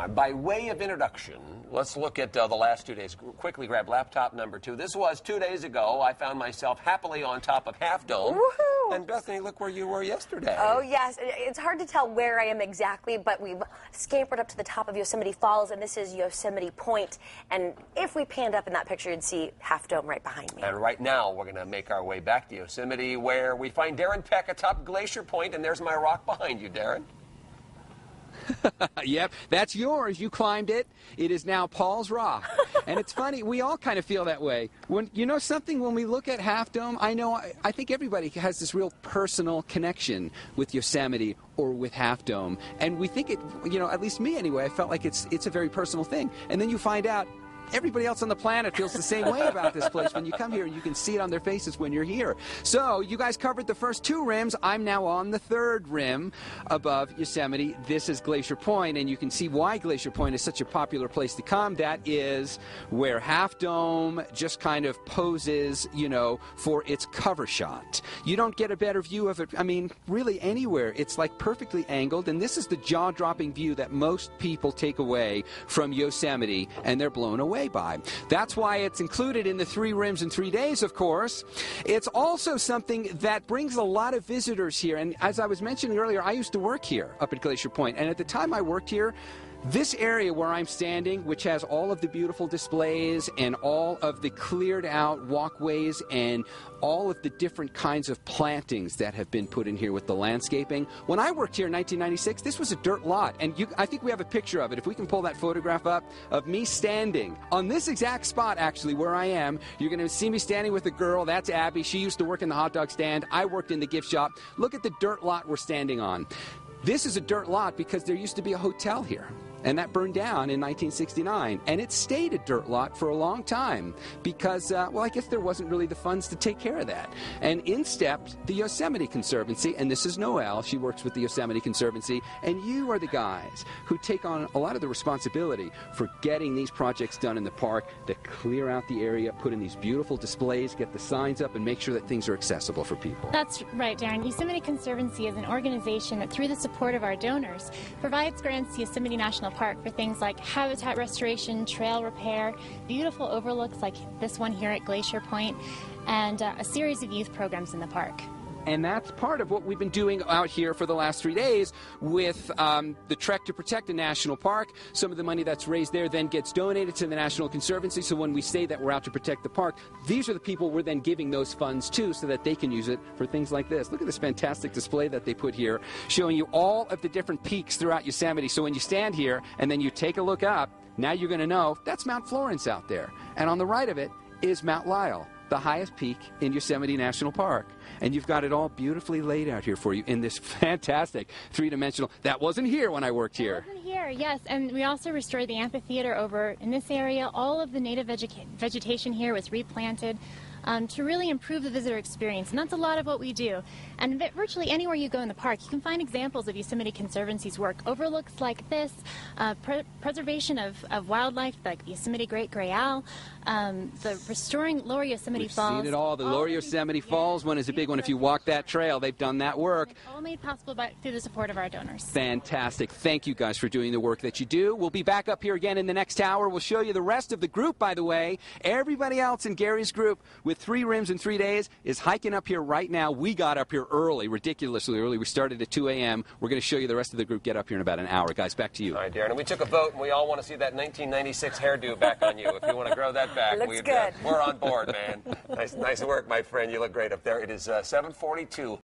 By way of introduction, let's look at the last 2 days. Quickly grab laptop number 2. This was 2 days ago. I found myself happily on top of Half Dome. Woohoo! And Bethany, look where you were yesterday. Oh, yes. It's hard to tell where I am exactly, but we've scampered up to the top of Yosemite Falls, and this is Yosemite Point. And if we panned up in that picture, you'd see Half Dome right behind me. And right now, we're going to make our way back to Yosemite, where we find Darren Peck atop Glacier Point, and there's my rock behind you, Darren. Yep, that's yours. You climbed it. It is now Paul's Rock. And it's funny, we all kind of feel that way. When you know something, when we look at Half Dome, I think everybody has this real personal connection with Yosemite or with Half Dome. And we think it, at least me anyway, I felt like it's a very personal thing. And then you find out everybody else on the planet feels the same way about this place when you come here, and you can see it on their faces when you're here. So you guys covered the first 2 rims. I'm now on the 3rd rim above Yosemite. This is Glacier Point, and you can see why Glacier Point is such a popular place to come. That is where Half Dome just kind of poses, for its cover shot. You don't get a better view of it, really anywhere. It's like perfectly angled, and this is the jaw-dropping view that most people take away from Yosemite, and they're blown away by. That's why it's included in the 3 rims and 3 days, of course. It's also something that brings a lot of visitors here. And as I was mentioning earlier, I used to work here up at Glacier Point. And at the time I worked here, this area where I'm standing, which has all of the beautiful displays and all of the cleared out walkways and all of the different kinds of plantings that have been put in here with the landscaping. When I worked here in 1996, this was a dirt lot. And I think we have a picture of it. If we can pull that photograph up of me standing on this exact spot, actually, where I am. You're going to see me standing with a girl. That's Abby. She used to work in the hot dog stand. I worked in the gift shop. Look at the dirt lot we're standing on. This is a dirt lot because there used to be a hotel here. And that burned down in 1969. And it stayed a dirt lot for a long time because, I guess there wasn't really the funds to take care of that. And in stepped the Yosemite Conservancy, and this is Noelle. She works with the Yosemite Conservancy. And you are the guys who take on a lot of the responsibility for getting these projects done in the park, that clear out the area, put in these beautiful displays, get the signs up, and make sure that things are accessible for people. That's right, Darren. Yosemite Conservancy is an organization that, through the support of our donors, provides grants to Yosemite National Park for things like habitat restoration, trail repair, beautiful overlooks like this one here at Glacier Point, and a series of youth programs in the park. And that's part of what we've been doing out here for the last 3 days with the Trek to Protect the National Park. Some of the money that's raised there then gets donated to the National Conservancy. So when we say that we're out to protect the park, these are the people we're then giving those funds to so that they can use it for things like this. Look at this fantastic display that they put here, showing you all of the different peaks throughout Yosemite. So when you stand here and then you take a look up, now you're going to know that's Mount Florence out there. And on the right of it is Mount Lyell, the highest peak in Yosemite National Park. And you've got it all beautifully laid out here for you in this fantastic 3-dimensional. That wasn't here when I worked here. It wasn't here, yes. And we also restored the amphitheater over in this area. All of the native vegetation here was replanted to really improve the visitor experience. And that's a lot of what we do. And virtually anywhere you go in the park, you can find examples of Yosemite Conservancy's work. Overlooks like this, preservation of wildlife like the Yosemite Great Gray Owl, the restoring Lower Yosemite Falls. We've seen it all. The Lower Yosemite Falls one is a big one. If you walk that trail, they've done that work. It's all made possible through the support of our donors. Fantastic. Thank you guys for doing the work that you do. We'll be back up here again in the next hour. We'll show you the rest of the group, by the way. Everybody else in Gary's group with 3 rims and 3 days is hiking up here right now. We got up here early, ridiculously early. We started at 2 a.m. We're going to show you the rest of the group get up here in about an hour. Guys, back to you. All right, Darren. And we took a vote, and we all want to see that 1996 hairdo back on you. If you want to grow that back, looks good. We're on board, man. Nice work, my friend. You look great up there. It is 7:42.